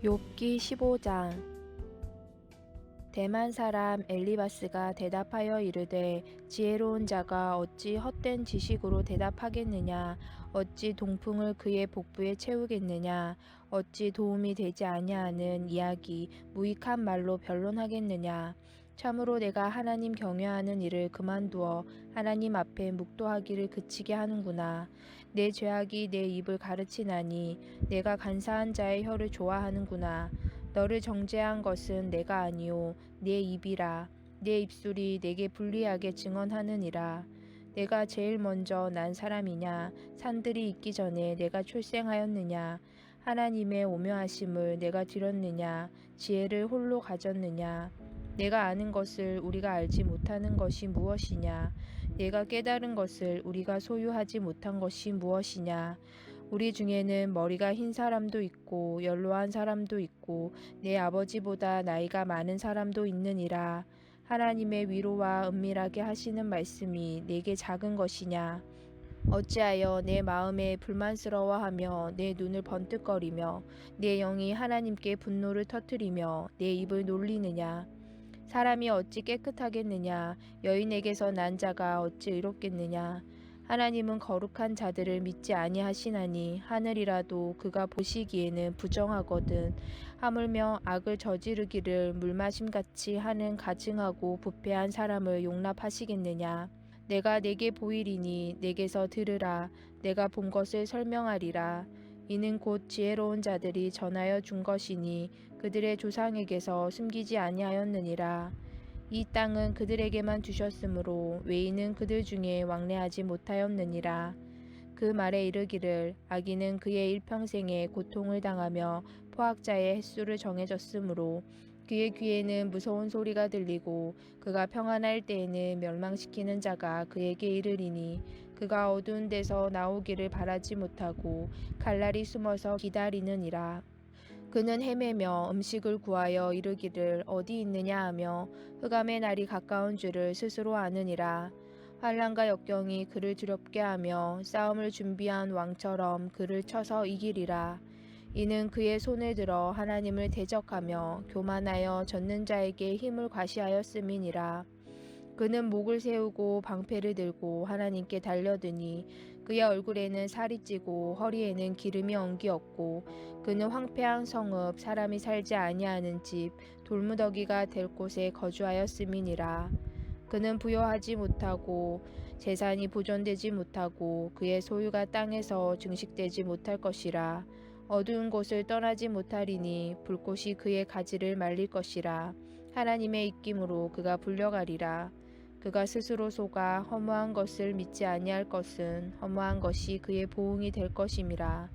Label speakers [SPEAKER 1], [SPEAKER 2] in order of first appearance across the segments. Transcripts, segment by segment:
[SPEAKER 1] 욥기 15장. 대만 사람 엘리바스가 대답하여 이르되 지혜로운 자가 어찌 헛된 지식으로 대답하겠느냐. 어찌 동풍을 그의 복부에 채우겠느냐. 어찌 도움이 되지 아니하는 이야기 무익한 말로 변론하겠느냐. 참으로 내가 하나님 경외하는 일을 그만두어 하나님 앞에 묵도하기를 그치게 하는구나. 내 죄악이 내 입을 가르치나니 내가 간사한 자의 혀를 좋아하는구나. 너를 정죄한 것은 내가 아니요 내 입이라. 내 입술이 내게 불리하게 증언하느니라. 내가 제일 먼저 난 사람이냐. 산들이 있기 전에 내가 출생하였느냐. 하나님의 오묘하심을 내가 들었느냐. 지혜를 홀로 가졌느냐. 내가 아는 것을 우리가 알지 못하는 것이 무엇이냐. 내가 깨달은 것을 우리가 소유하지 못한 것이 무엇이냐. 우리 중에는 머리가 흰 사람도 있고 연로한 사람도 있고 내 아버지보다 나이가 많은 사람도 있느니라. 하나님의 위로와 은밀하게 하시는 말씀이 내게 작은 것이냐. 어찌하여 내 마음에 불만스러워하며 내 눈을 번뜩거리며 내 영이 하나님께 분노를 터뜨리며 내 입을 놀리느냐. 사람이 어찌 깨끗하겠느냐. 여인에게서 난 자가 어찌 의롭겠느냐. 하나님은 거룩한 자들을 믿지 아니하시나니 하늘이라도 그가 보시기에는 부정하거든. 하물며 악을 저지르기를 물마심같이 하는 가증하고 부패한 사람을 용납하시겠느냐. 내가 내게 보이리니 내게서 들으라. 내가 본 것을 설명하리라. 이는 곧 지혜로운 자들이 전하여 준 것이니 그들의 조상에게서 숨기지 아니하였느니라. 이 땅은 그들에게만 주셨으므로 외인은 그들 중에 왕래하지 못하였느니라. 그 말에 이르기를 악인은 그의 일평생에 고통을 당하며 포학자의 횟수를 정해졌으므로 그의 귀에는 무서운 소리가 들리고 그가 평안할 때에는 멸망시키는 자가 그에게 이르리니 그가 어두운 데서 나오기를 바라지 못하고 칼날이 숨어서 기다리느니라. 그는 헤매며 음식을 구하여 이르기를 어디 있느냐 하며 흑암의 날이 가까운 줄을 스스로 아느니라. 환난과 역경이 그를 두렵게 하며 싸움을 준비한 왕처럼 그를 쳐서 이기리라. 이는 그의 손을 들어 하나님을 대적하며 교만하여 젖는 자에게 힘을 과시하였음이니라. 그는 목을 세우고 방패를 들고 하나님께 달려드니 그의 얼굴에는 살이 찌고 허리에는 기름이 엉기었고 그는 황폐한 성읍 사람이 살지 아니하는 집 돌무더기가 될 곳에 거주하였음이니라. 그는 부여하지 못하고 재산이 보존되지 못하고 그의 소유가 땅에서 증식되지 못할 것이라. 어두운 곳을 떠나지 못하리니 불꽃이 그의 가지를 말릴 것이라. 하나님의 입김으로 그가 불려가리라. 그가 스스로 속아 허무한 것을 믿지 아니할 것은 허무한 것이 그의 보응이 될 것임이라.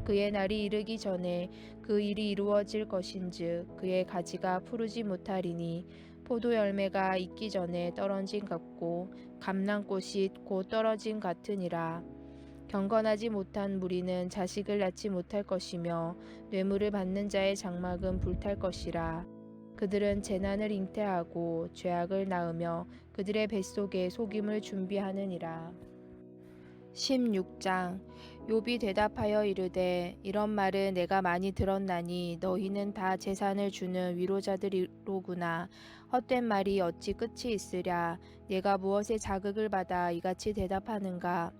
[SPEAKER 1] 그의 날이 이르기 전에 그 일이 이루어질 것인즉 그의 가지가 푸르지 못하리니 포도 열매가 익기 전에 떨어진 같고 감람꽃이 곧 떨어진 같으니라. 경건하지 못한 무리는 자식을 낳지 못할 것이며 뇌물을 받는 자의 장막은 불탈 것이라. 그들은 재난을 잉태하고 죄악을 낳으며 그들의 뱃속에 속임을 준비하느니라. 16장. 욥이 대답하여 이르되 이런 말을 내가 많이 들었나니 너희는 다 재산을 주는 위로자들이로구나. 헛된 말이 어찌 끝이 있으랴. 내가 무엇에 자극을 받아 이같이 대답하는가.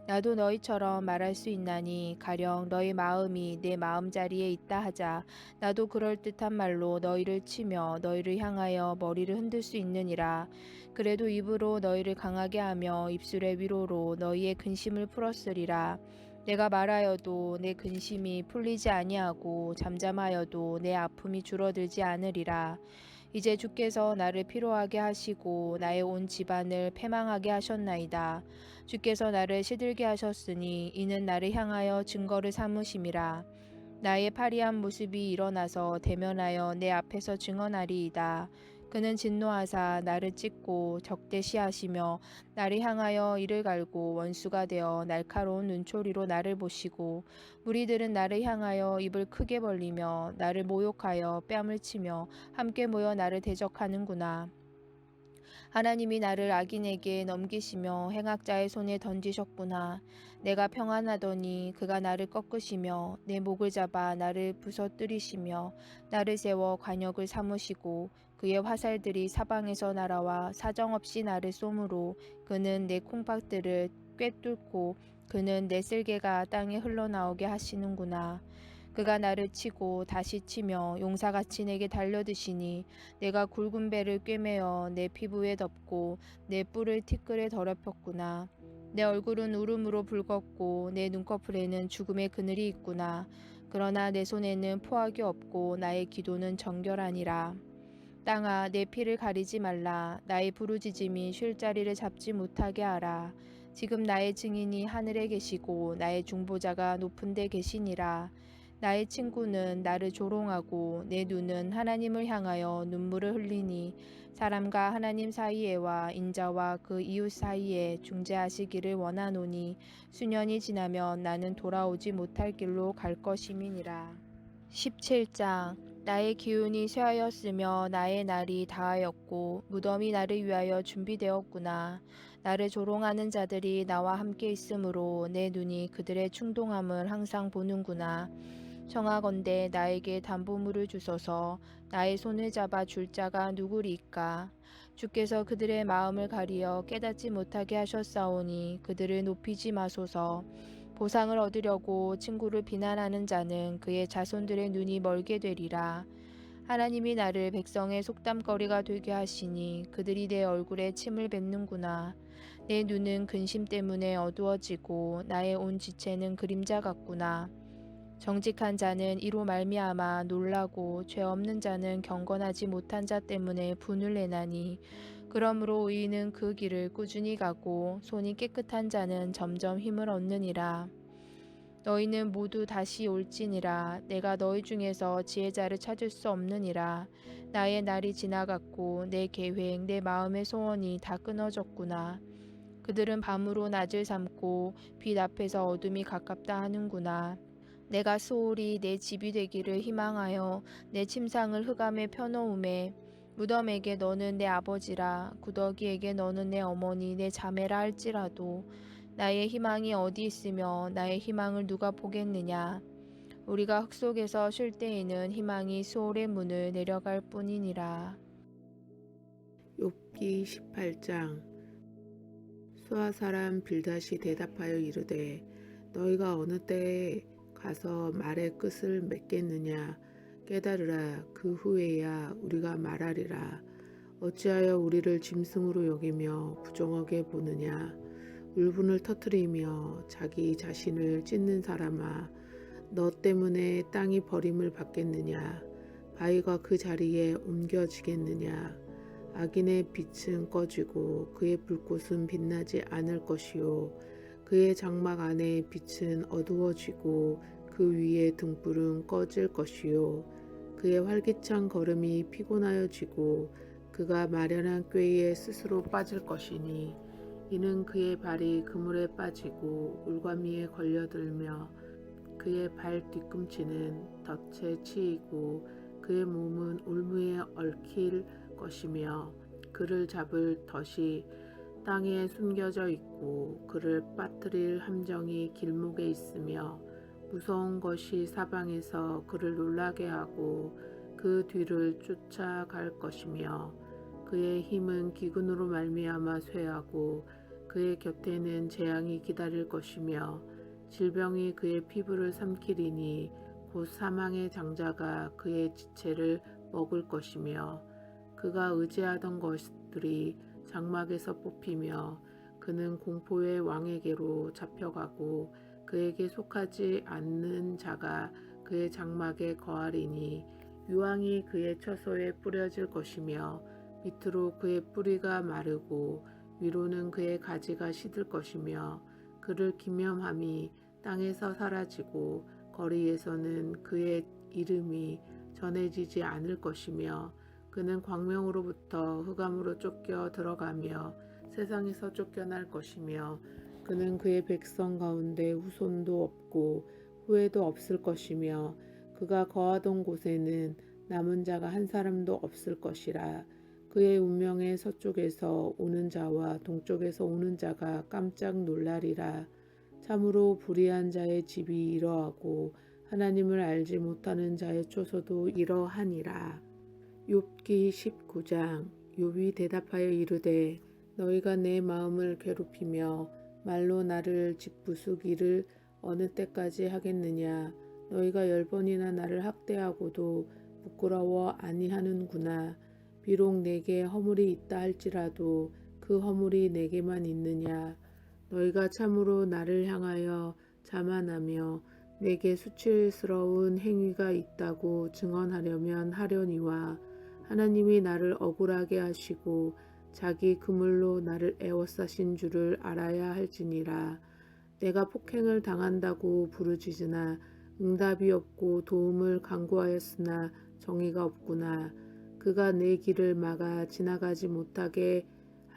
[SPEAKER 1] 나도 너희처럼 말할 수 있나니 가령 너희 마음이 내 마음자리에 있다 하자. 나도 그럴듯한 말로 너희를 치며 너희를 향하여 머리를 흔들 수 있느니라. 그래도 입으로 너희를 강하게 하며 입술의 위로로 너희의 근심을 풀었으리라. 내가 말하여도 내 근심이 풀리지 아니하고 잠잠하여도 내 아픔이 줄어들지 않으리라. 이제 주께서 나를 피로하게 하시고 나의 온 집안을 패망하게 하셨나이다. 주께서 나를 시들게 하셨으니 이는 나를 향하여 증거를 삼으심이라. 나의 파리한 모습이 일어나서 대면하여 내 앞에서 증언하리이다. 그는 진노하사 나를 찢고 적대시하시며 나를 향하여 이를 갈고 원수가 되어 날카로운 눈초리로 나를 보시고 무리들은 나를 향하여 입을 크게 벌리며 나를 모욕하여 뺨을 치며 함께 모여 나를 대적하는구나. 하나님이 나를 악인에게 넘기시며 행악자의 손에 던지셨구나. 내가 평안하더니 그가 나를 꺾으시며 내 목을 잡아 나를 부서뜨리시며 나를 세워 관역을 삼으시고 그의 화살들이 사방에서 날아와 사정없이 나를 쏘므로 그는 내 콩팥들을 꿰뚫고 그는 내 쓸개가 땅에 흘러나오게 하시는구나. 그가 나를 치고 다시 치며 용사같이 내게 달려드시니 내가 굵은 배를 꿰매어 내 피부에 덮고 내 뿔을 티끌에 더럽혔구나. 내 얼굴은 울음으로 붉었고 내 눈꺼풀에는 죽음의 그늘이 있구나. 그러나 내 손에는 포악이 없고 나의 기도는 정결하니라. 땅아 내 피를 가리지 말라. 나의 부르짖음이 쉴 자리를 잡지 못하게 하라. 지금 나의 증인이 하늘에 계시고 나의 중보자가 높은 데 계시니라. 나의 친구는 나를 조롱하고 내 눈은 하나님을 향하여 눈물을 흘리니 사람과 하나님 사이에와 인자와 그 이웃 사이에 중재하시기를 원하노니 수년이 지나면 나는 돌아오지 못할 길로 갈 것임이니라. 17장 나의 기운이 쇠하였으며 나의 날이 다하였고 무덤이 나를 위하여 준비되었구나. 나를 조롱하는 자들이 나와 함께 있으므로 내 눈이 그들의 충동함을 항상 보는구나. 청하건대 나에게 담보물을 주소서. 나의 손을 잡아 줄 자가 누구리이까. 주께서 그들의 마음을 가리어 깨닫지 못하게 하셨사오니 그들을 높이지 마소서. 보상을 얻으려고 친구를 비난하는 자는 그의 자손들의 눈이 멀게 되리라. 하나님이 나를 백성의 속담거리가 되게 하시니 그들이 내 얼굴에 침을 뱉는구나. 내 눈은 근심 때문에 어두워지고 나의 온 지체는 그림자 같구나. 정직한 자는 이로 말미암아 놀라고 죄 없는 자는 경건하지 못한 자 때문에 분을 내나니 그러므로 의인은 그 길을 꾸준히 가고 손이 깨끗한 자는 점점 힘을 얻느니라. 너희는 모두 다시 올지니라. 내가 너희 중에서 지혜자를 찾을 수 없느니라. 나의 날이 지나갔고 내 계획 내 마음의 소원이 다 끊어졌구나. 그들은 밤으로 낮을 삼고 빛 앞에서 어둠이 가깝다 하는구나. 내가 소홀히 내 집이 되기를 희망하여 내 침상을 흑암에 펴놓음에 무덤에게 너는 내 아버지라 구더기에게 너는 내 어머니 내 자매라 할지라도 나의 희망이 어디 있으며 나의 희망을 누가 보겠느냐. 우리가 흙 속에서 쉴 때에는 희망이 수월의 문을 내려갈 뿐이니라.
[SPEAKER 2] 욥기 18장 수아 사람 빌닷이 대답하여 이르되 너희가 어느 때에 가서 말의 끝을 맺겠느냐. 깨달으라. 그 후에야 우리가 말하리라. 어찌하여 우리를 짐승으로 여기며 부정하게 보느냐. 울분을 터뜨리며 자기 자신을 찢는 사람아, 너 때문에 땅이 버림을 받겠느냐. 바위가 그 자리에 옮겨지겠느냐. 악인의 빛은 꺼지고 그의 불꽃은 빛나지 않을 것이요 그의 장막 안에 빛은 어두워지고 그 위에 등불은 꺼질 것이요 그의 활기찬 걸음이 피곤하여지고 그가 마련한 꾀에 스스로 빠질 것이니 이는 그의 발이 그물에 빠지고 울과미에 걸려들며 그의 발 뒤꿈치는 덫에 치이고 그의 몸은 울무에 얽힐 것이며 그를 잡을 덫이 땅에 숨겨져 있고 그를 빠뜨릴 함정이 길목에 있으며 무서운 것이 사방에서 그를 놀라게 하고 그 뒤를 쫓아갈 것이며 그의 힘은 기근으로 말미암아 쇠하고 그의 곁에는 재앙이 기다릴 것이며 질병이 그의 피부를 삼키리니 곧 사망의 장자가 그의 지체를 먹을 것이며 그가 의지하던 것들이 장막에서 뽑히며 그는 공포의 왕에게로 잡혀가고 그에게 속하지 않는 자가 그의 장막에 거하리니 유황이 그의 처소에 뿌려질 것이며 밑으로 그의 뿌리가 마르고 위로는 그의 가지가 시들 것이며 그를 기념함이 땅에서 사라지고 거리에서는 그의 이름이 전해지지 않을 것이며 그는 광명으로부터 흑암으로 쫓겨 들어가며 세상에서 쫓겨날 것이며 그는 그의 백성 가운데 후손도 없고 후회도 없을 것이며 그가 거하던 곳에는 남은 자가 한 사람도 없을 것이라. 그의 운명의 서쪽에서 오는 자와 동쪽에서 오는 자가 깜짝 놀라리라. 참으로 불의한 자의 집이 이러하고 하나님을 알지 못하는 자의 초소도 이러하니라. 욥기 19장. 욥이 대답하여 이르되 너희가 내 마음을 괴롭히며 말로 나를 짓부수기를 어느 때까지 하겠느냐. 너희가 10번이나 나를 학대하고도 부끄러워 아니하는구나. 비록 내게 허물이 있다 할지라도 그 허물이 내게만 있느냐. 너희가 참으로 나를 향하여 자만하며 내게 수치스러운 행위가 있다고 증언하려면 하려니와 하나님이 나를 억울하게 하시고 자기 그물로 나를 애워싸신 줄을 알아야 할지니라. 내가 폭행을 당한다고 부르짖으나 응답이 없고 도움을 간구하였으나 정의가 없구나. 그가 내 길을 막아 지나가지 못하게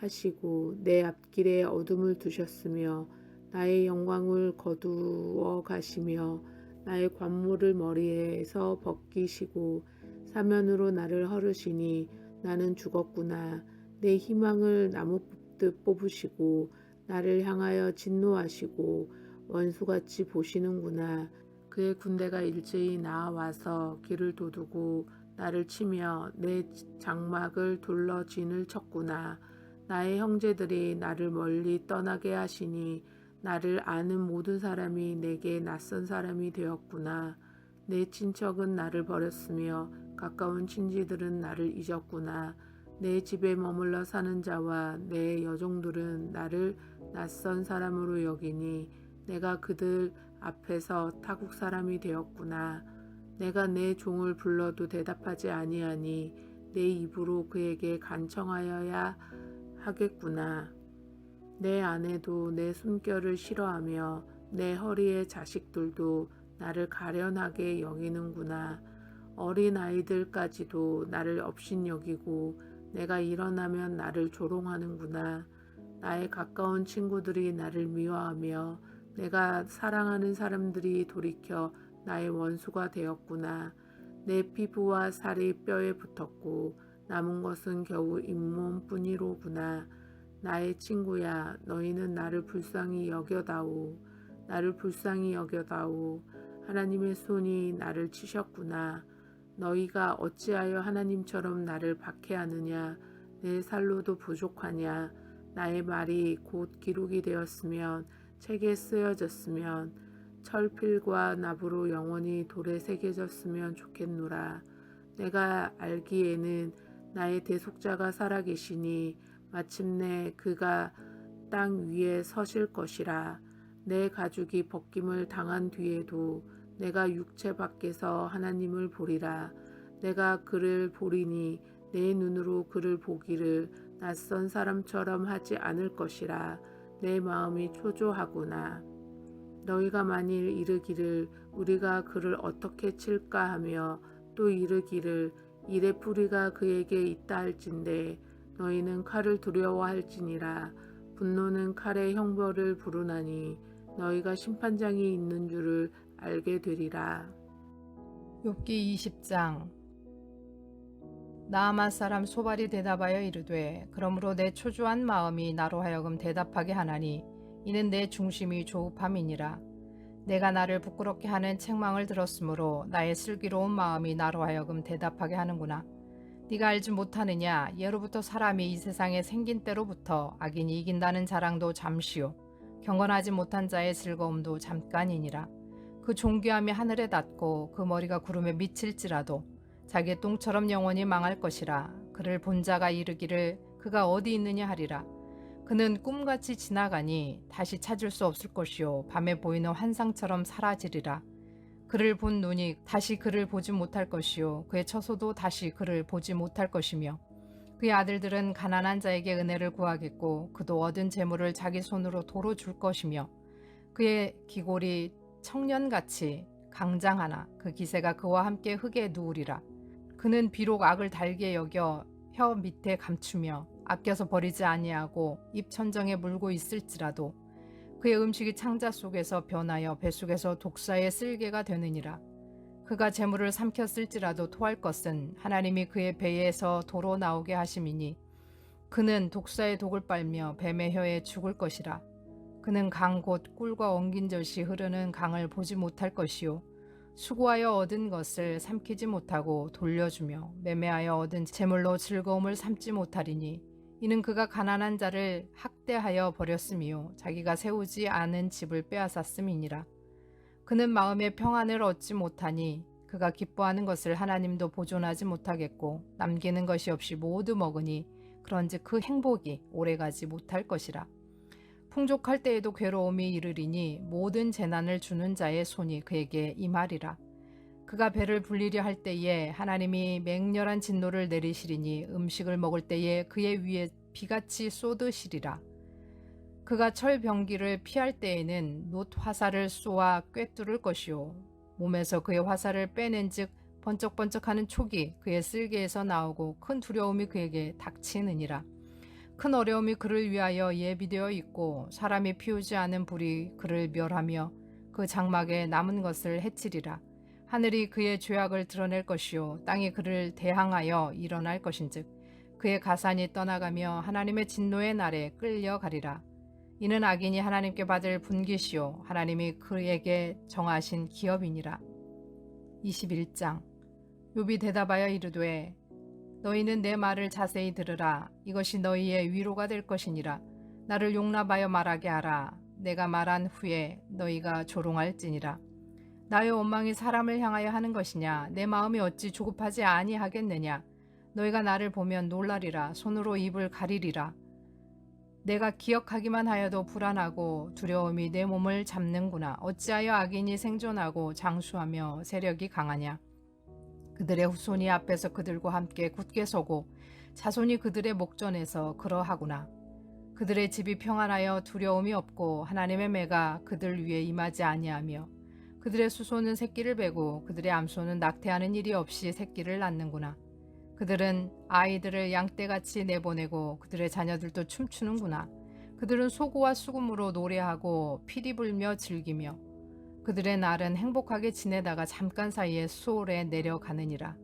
[SPEAKER 2] 하시고 내 앞길에 어둠을 두셨으며 나의 영광을 거두어 가시며 나의 관모를 머리에서 벗기시고 사면으로 나를 헐으시니 나는 죽었구나. 내 희망을 나무 뽑듯 뽑으시고 나를 향하여 진노하시고 원수같이 보시는구나. 그의 군대가 일제히 나와서 길을 도두고 나를 치며 내 장막을 둘러 진을 쳤구나. 나의 형제들이 나를 멀리 떠나게 하시니 나를 아는 모든 사람이 내게 낯선 사람이 되었구나. 내 친척은 나를 버렸으며 가까운 친지들은 나를 잊었구나. 내 집에 머물러 사는 자와 내 여종들은 나를 낯선 사람으로 여기니 내가 그들 앞에서 타국 사람이 되었구나. 내가 내 종을 불러도 대답하지 아니하니 내 입으로 그에게 간청하여야 하겠구나. 내 아내도 내 숨결을 싫어하며 내 허리의 자식들도 나를 가련하게 여기는구나. 어린 아이들까지도 나를 업신여기고 내가 일어나면 나를 조롱하는구나. 나의 가까운 친구들이 나를 미워하며 내가 사랑하는 사람들이 돌이켜 나의 원수가 되었구나. 내 피부와 살이 뼈에 붙었고 남은 것은 겨우 잇몸뿐이로구나. 나의 친구야, 너희는 나를 불쌍히 여겨다오. 나를 불쌍히 여겨다오. 하나님의 손이 나를 치셨구나. 너희가 어찌하여 하나님처럼 나를 박해하느냐. 내 살로도 부족하냐. 나의 말이 곧 기록이 되었으면 책에 쓰여졌으면 철필과 납으로 영원히 돌에 새겨졌으면 좋겠노라. 내가 알기에는 나의 대속자가 살아계시니 마침내 그가 땅 위에 서실 것이라. 내 가죽이 벗김을 당한 뒤에도 내가 육체 밖에서 하나님을 보리라. 내가 그를 보리니 내 눈으로 그를 보기를 낯선 사람처럼 하지 않을 것이라. 내 마음이 초조하구나. 너희가 만일 이르기를 우리가 그를 어떻게 칠까 하며 또 이르기를 이래 뿌리가 그에게 있다 할진대 너희는 칼을 두려워할지니라. 분노는 칼의 형벌을 부르나니 너희가 심판장이 있는 줄을 알게 되리라.
[SPEAKER 3] 욥기 20장. 나아만 사람 소발이 대답하여 이르되 그러므로 내 초조한 마음이 나로 하여금 대답하게 하나니 이는 내 중심이 조급함이니라. 내가 나를 부끄럽게 하는 책망을 들었으므로 나의 슬기로운 마음이 나로 하여금 대답하게 하는구나. 네가 알지 못하느냐. 예로부터 사람이 이 세상에 생긴 때로부터 악인이 이긴다는 자랑도 잠시요 경건하지 못한 자의 즐거움도 잠깐이니라. 그 존귀함이 하늘에 닿고 그 머리가 구름에 미칠지라도 자기의 똥처럼 영원히 망할 것이라. 그를 본 자가 이르기를 그가 어디 있느냐 하리라. 그는 꿈같이 지나가니 다시 찾을 수 없을 것이요 밤에 보이는 환상처럼 사라지리라. 그를 본 눈이 다시 그를 보지 못할 것이요 그의 처소도 다시 그를 보지 못할 것이며 그의 아들들은 가난한 자에게 은혜를 구하겠고 그도 얻은 재물을 자기 손으로 도로 줄 것이며 그의 기골이 청년같이 강장하나 그 기세가 그와 함께 흙에 누우리라. 그는 비록 악을 달게 여겨 혀 밑에 감추며 아껴서 버리지 아니하고 입 천정에 물고 있을지라도 그의 음식이 창자 속에서 변하여 뱃속에서 독사의 쓸개가 되느니라. 그가 재물을 삼켰을지라도 토할 것은 하나님이 그의 배에서 도로 나오게 하심이니 그는 독사의 독을 빨며 뱀의 혀에 죽을 것이라. 그는 강 곧 꿀과 엉긴 젖이 흐르는 강을 보지 못할 것이요 수고하여 얻은 것을 삼키지 못하고 돌려주며 매매하여 얻은 재물로 즐거움을 삼지 못하리니 이는 그가 가난한 자를 학대하여 버렸음이요 자기가 세우지 않은 집을 빼앗았음이니라. 그는 마음의 평안을 얻지 못하니 그가 기뻐하는 것을 하나님도 보존하지 못하겠고 남기는 것이 없이 모두 먹으니 그런즉 그 행복이 오래가지 못할 것이라. 풍족할 때에도 괴로움이 이르리니 모든 재난을 주는 자의 손이 그에게 임하리라. 그가 배를 불리려 할 때에 하나님이 맹렬한 진노를 내리시리니 음식을 먹을 때에 그의 위에 비같이 쏟으시리라. 그가 철병기를 피할 때에는 놋 화살을 쏘아 꿰뚫을 것이요 몸에서 그의 화살을 빼낸즉 번쩍번쩍하는 촉이 그의 쓸개에서 나오고 큰 두려움이 그에게 닥치느니라. 큰 어려움이 그를 위하여 예비되어 있고 사람이 피우지 않은 불이 그를 멸하며 그 장막에 남은 것을 해치리라. 하늘이 그의 죄악을 드러낼 것이요 땅이 그를 대항하여 일어날 것인즉 그의 가산이 떠나가며 하나님의 진노의 날에 끌려가리라. 이는 악인이 하나님께 받을 분깃이요 하나님이 그에게 정하신 기업이니라. 21장. 욥이 대답하여 이르되 너희는 내 말을 자세히 들으라. 이것이 너희의 위로가 될 것이니라. 나를 용납하여 말하게 하라. 내가 말한 후에 너희가 조롱할지니라. 나의 원망이 사람을 향하여 하는 것이냐? 내 마음이 어찌 조급하지 아니하겠느냐? 너희가 나를 보면 놀라리라. 손으로 입을 가리리라. 내가 기억하기만 하여도 불안하고 두려움이 내 몸을 잡는구나. 어찌하여 악인이 생존하고 장수하며 세력이 강하냐? 그들의 후손이 앞에서 그들과 함께 굳게 서고 자손이 그들의 목전에서 그러하구나. 그들의 집이 평안하여 두려움이 없고 하나님의 매가 그들 위에 임하지 아니하며 그들의 수소는 새끼를 베고 그들의 암소는 낙태하는 일이 없이 새끼를 낳는구나. 그들은 아이들을 양떼같이 내보내고 그들의 자녀들도 춤추는구나. 그들은 소고와 수금으로 노래하고 피리 불며 즐기며 그들의 날은 행복하게 지내다가 잠깐 사이에 수월에 내려가느니라.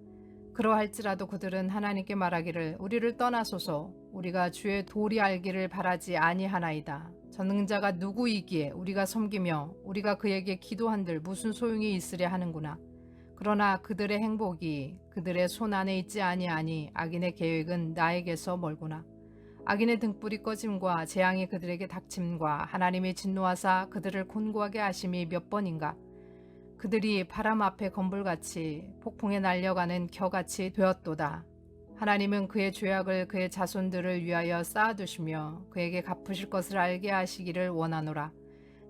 [SPEAKER 3] 그러할지라도 그들은 하나님께 말하기를 우리를 떠나소서. 우리가 주의 도리 알기를 바라지 아니하나이다. 전능자가 누구이기에 우리가 섬기며 우리가 그에게 기도한들 무슨 소용이 있으랴 하는구나. 그러나 그들의 행복이 그들의 손 안에 있지 아니하니 악인의 계획은 나에게서 멀구나. 악인의 등불이 꺼짐과 재앙이 그들에게 닥침과 하나님이 진노하사 그들을 곤고하게 하심이 몇 번인가. 그들이 바람 앞에 건불같이 폭풍에 날려가는 겨같이 되었도다. 하나님은 그의 죄악을 그의 자손들을 위하여 쌓아두시며 그에게 갚으실 것을 알게 하시기를 원하노라.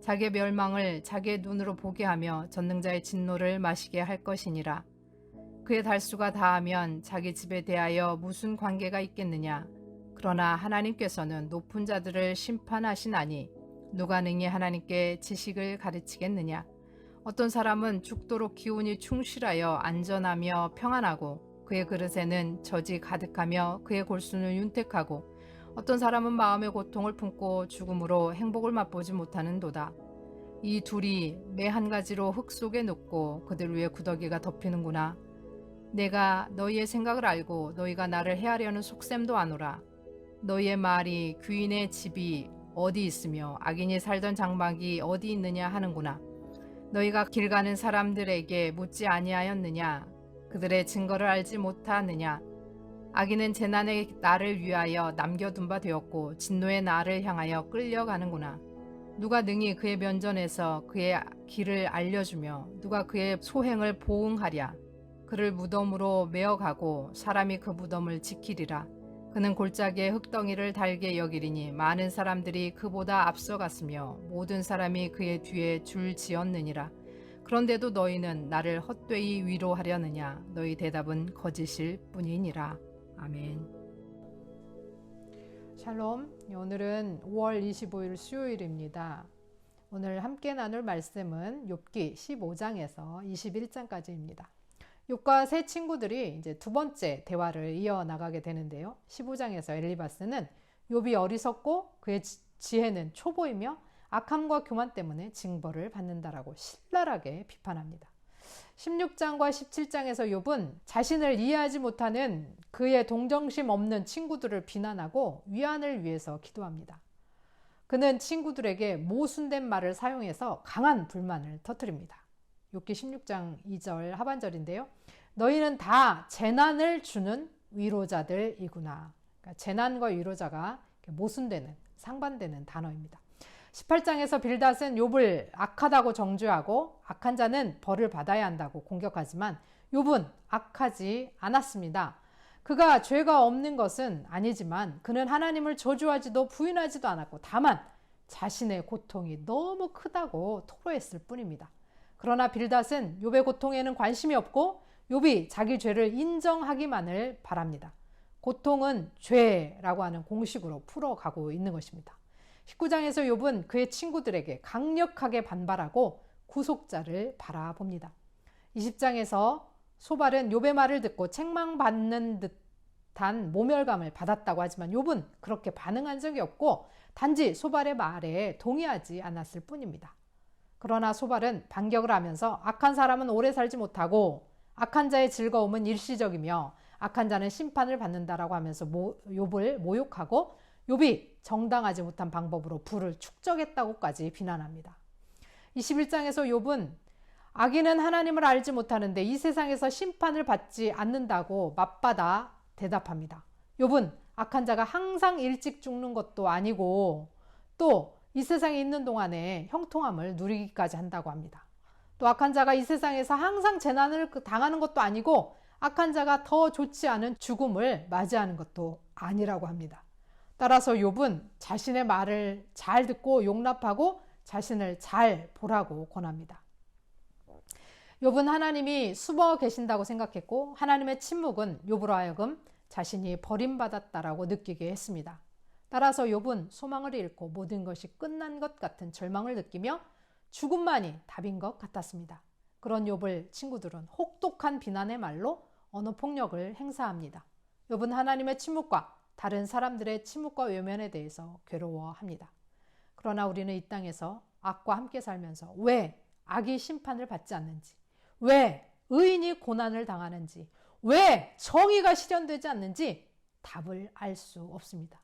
[SPEAKER 3] 자기의 멸망을 자기의 눈으로 보게 하며 전능자의 진노를 마시게 할 것이니라. 그의 달수가 다하면 자기 집에 대하여 무슨 관계가 있겠느냐. 그러나 하나님께서는 높은 자들을 심판하시나니 누가 능히 하나님께 지식을 가르치겠느냐. 어떤 사람은 죽도록 기운이 충실하여 안전하며 평안하고 그의 그릇에는 젖이 가득하며 그의 골수는 윤택하고 어떤 사람은 마음의 고통을 품고 죽음으로 행복을 맛보지 못하는도다. 이 둘이 매 한 가지로 흙 속에 눕고 그들 위에 구더기가 덮이는구나. 내가 너희의 생각을 알고 너희가 나를 해하려는 속셈도 아노라. 너희의 말이 귀인의 집이 어디 있으며 악인이 살던 장막이 어디 있느냐 하는구나. 너희가 길 가는 사람들에게 묻지 아니하였느냐. 그들의 증거를 알지 못하느냐. 악인은 재난의 날을 위하여 남겨둔 바 되었고 진노의 날을 향하여 끌려가는구나. 누가 능히 그의 면전에서 그의 길을 알려주며 누가 그의 소행을 보응하랴. 그를 무덤으로 메어가고 사람이 그 무덤을 지키리라. 그는 골짜기에 흙덩이를 달게 여기리니 많은 사람들이 그보다 앞서갔으며 모든 사람이 그의 뒤에 줄 지었느니라. 그런데도 너희는 나를 헛되이 위로하려느냐. 너희 대답은 거짓일 뿐이니라. 아멘. 샬롬. 오늘은 5월 25일 수요일입니다. 오늘 함께 나눌 말씀은 욥기 15장에서 21장까지입니다. 욥과 세 친구들이 이제 두 번째 대화를 이어나가게 되는데요. 15장에서 엘리바스는 욥이 어리석고 그의 지혜는 초보이며 악함과 교만 때문에 징벌을 받는다라고 신랄하게 비판합니다. 16장과 17장에서 욥은 자신을 이해하지 못하는 그의 동정심 없는 친구들을 비난하고 위안을 위해서 기도합니다. 그는 친구들에게 모순된 말을 사용해서 강한 불만을 터뜨립니다. 욥기 16장 2절 하반절인데요. 너희는 다 재난을 주는 위로자들이구나. 그러니까 재난과 위로자가 모순되는, 상반되는 단어입니다. 18장에서 빌닷은 욥을 악하다고 정죄하고 악한 자는 벌을 받아야 한다고 공격하지만 욥은 악하지 않았습니다. 그가 죄가 없는 것은 아니지만 그는 하나님을 저주하지도 부인하지도 않았고 다만 자신의 고통이 너무 크다고 토로했을 뿐입니다. 그러나 빌닷은 욥의 고통에는 관심이 없고 욥이 자기 죄를 인정하기만을 바랍니다. 고통은 죄라고 하는 공식으로 풀어가고 있는 것입니다. 19장에서 욥은 그의 친구들에게 강력하게 반발하고 구속자를 바라봅니다. 20장에서 소발은 욥의 말을 듣고 책망받는 듯한 모멸감을 받았다고 하지만 욥은 그렇게 반응한 적이 없고 단지 소발의 말에 동의하지 않았을 뿐입니다. 그러나 소발은 반격을 하면서 악한 사람은 오래 살지 못하고 악한 자의 즐거움은 일시적이며 악한 자는 심판을 받는다라고 하면서 욥을 모욕하고 욥이 정당하지 못한 방법으로 부를 축적했다고까지 비난합니다. 21장에서 욥은 악인은 하나님을 알지 못하는데 이 세상에서 심판을 받지 않는다고 맞받아 대답합니다. 욥은 악한 자가 항상 일찍 죽는 것도 아니고 또 이 세상에 있는 동안에 형통함을 누리기까지 한다고 합니다. 또 악한 자가 이 세상에서 항상 재난을 당하는 것도 아니고 악한 자가 더 좋지 않은 죽음을 맞이하는 것도 아니라고 합니다. 따라서 욥은 자신의 말을 잘 듣고 용납하고 자신을 잘 보라고 권합니다. 욥은 하나님이 숨어 계신다고 생각했고 하나님의 침묵은 욥으로 하여금 자신이 버림받았다라고 느끼게 했습니다. 따라서 욥은 소망을 잃고 모든 것이 끝난 것 같은 절망을 느끼며 죽음만이 답인 것 같았습니다. 그런 욥을 친구들은 혹독한 비난의 말로 언어폭력을 행사합니다. 욥은 하나님의 침묵과 다른 사람들의 침묵과 외면에 대해서 괴로워합니다. 그러나 우리는 이 땅에서 악과 함께 살면서 왜 악이 심판을 받지 않는지, 왜 의인이 고난을 당하는지, 왜 정의가 실현되지 않는지 답을 알 수 없습니다.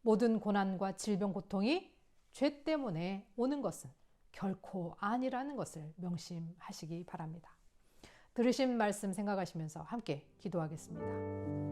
[SPEAKER 3] 모든 고난과 질병, 고통이 죄 때문에 오는 것은 결코 아니라는 것을 명심하시기 바랍니다. 들으신 말씀 생각하시면서 함께 기도하겠습니다.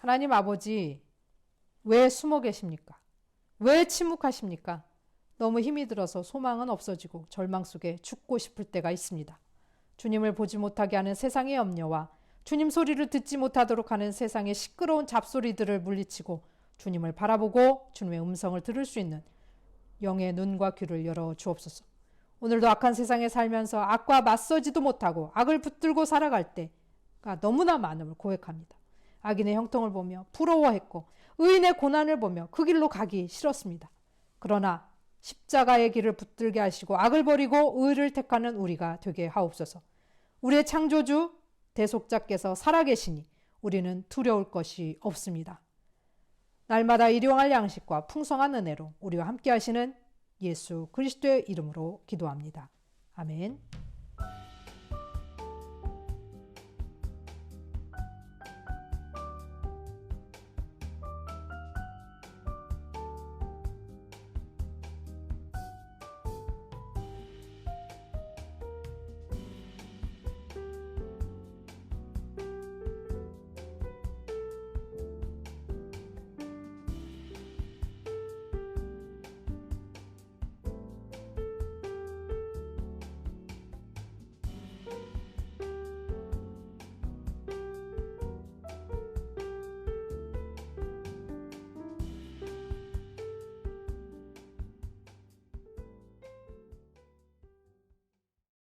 [SPEAKER 3] 하나님 아버지, 왜 숨어 계십니까? 왜 침묵하십니까? 너무 힘이 들어서 소망은 없어지고 절망 속에 죽고 싶을 때가 있습니다. 주님을 보지 못하게 하는 세상의 염려와 주님 소리를 듣지 못하도록 하는 세상의 시끄러운 잡소리들을 물리치고 주님을 바라보고 주님의 음성을 들을 수 있는 영의 눈과 귀를 열어 주옵소서. 오늘도 악한 세상에 살면서 악과 맞서지도 못하고 악을 붙들고 살아갈 때가 너무나 많음을 고백합니다. 악인의 형통을 보며 부러워했고 의인의 고난을 보며 그 길로 가기 싫었습니다. 그러나 십자가의 길을 붙들게 하시고 악을 버리고 의를 택하는 우리가 되게 하옵소서. 우리의 창조주 대속자께서 살아계시니 우리는 두려울 것이 없습니다. 날마다 일용할 양식과 풍성한 은혜로 우리와 함께 하시는 예수 그리스도의 이름으로 기도합니다. 아멘.